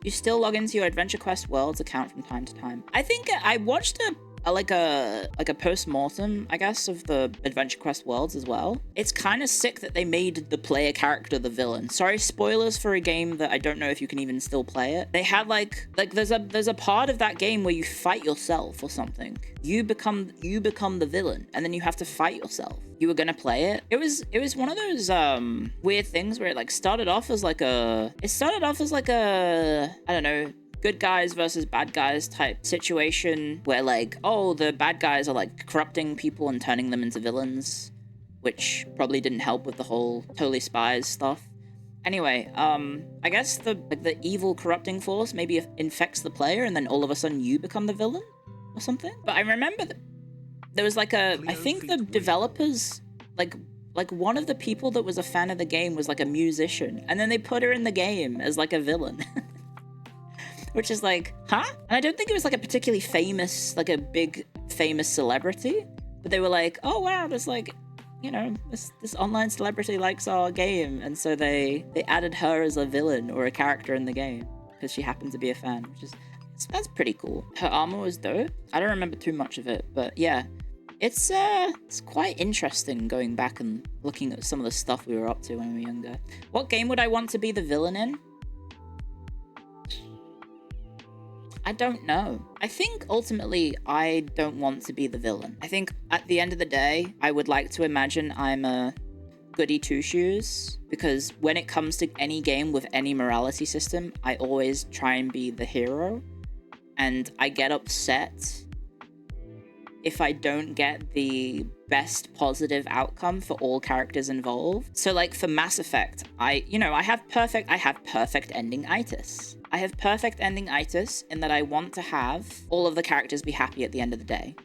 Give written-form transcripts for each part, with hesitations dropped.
You still log into your Adventure Quest Worlds account from time to time. I think I watched a post-mortem, I guess, of the Adventure Quest Worlds as well. It's kind of sick that they made the player character the villain. Sorry, spoilers for a game that I don't know if you can even still play it. They had like there's a part of that game where you fight yourself or something. You become the villain, and then you have to fight yourself. You were gonna play it. It was one of those weird things where it like started off as like a I don't know, good guys versus bad guys type situation where like, oh, the bad guys are like corrupting people and turning them into villains, which probably didn't help with the whole totally spies stuff. Anyway, I guess the evil corrupting force maybe infects the player and then all of a sudden you become the villain or something. But I remember that there was like I think the developers, like one of the people that was a fan of the game was like a musician, and then they put her in the game as like a villain. Which is like, huh? And I don't think it was like a particularly famous, like a big famous celebrity, but they were like, oh wow, there's like, you know, this online celebrity likes our game, and so they added her as a villain or a character in the game because she happened to be a fan, which is that's pretty cool. Her armor was dope. I don't remember too much of it, but yeah, it's quite interesting going back and looking at some of the stuff we were up to when we were younger. What game would I want to be the villain in? I don't know. I think ultimately I don't want to be the villain. I think at the end of the day, I would like to imagine I'm a goody two-shoes, because when it comes to any game with any morality system, I always try and be the hero, and I get upset if I don't get the best positive outcome for all characters involved. So like for Mass Effect, I have perfect ending-itis. I have perfect ending-itis in that I want to have all of the characters be happy at the end of the day.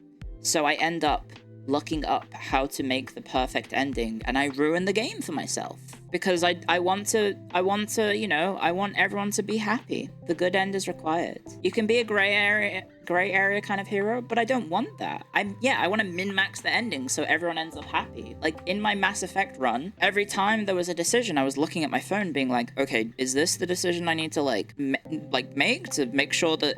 So I end up looking up how to make the perfect ending, and I ruin the game for myself. Because I want everyone to be happy. The good end is required. You can be a gray area kind of hero, but I don't want that. I want to min-max the ending so everyone ends up happy. Like in my Mass Effect run, every time there was a decision, I was looking at my phone being like, okay, is this the decision I need to make to make sure that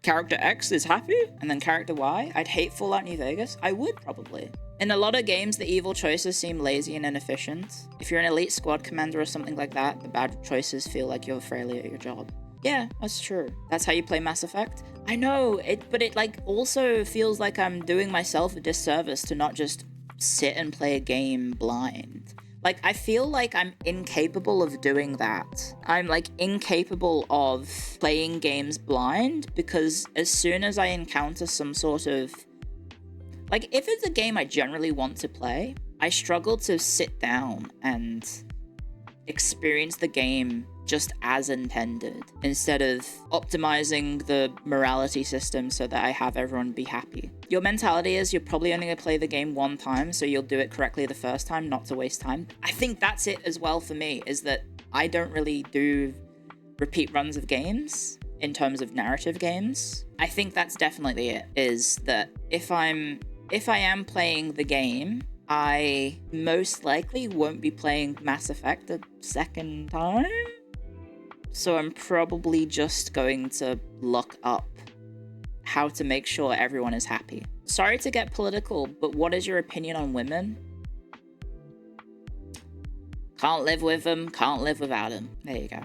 character X is happy? And then character Y? I'd hate Fallout New Vegas. I would probably. In a lot of games, the evil choices seem lazy and inefficient. If you're an elite squad commander or something like that, the bad choices feel like you're a failure at your job. Yeah, that's true. That's how you play Mass Effect? I know, but it like also feels like I'm doing myself a disservice to not just sit and play a game blind. Like, I feel like I'm incapable of doing that. I'm like incapable of playing games blind, because as soon as I encounter some sort of, like, if it's a game I generally want to play, I struggle to sit down and experience the game just as intended, instead of optimizing the morality system so that I have everyone be happy. Your mentality is you're probably only going to play the game one time, so you'll do it correctly the first time, not to waste time. I think that's it as well for me, is that I don't really do repeat runs of games in terms of narrative games. I think that's definitely it, is that if I am playing the game, I most likely won't be playing Mass Effect a second time. So I'm probably just going to look up how to make sure everyone is happy. Sorry to get political, but what is your opinion on women? Can't live with them, can't live without them. There you go.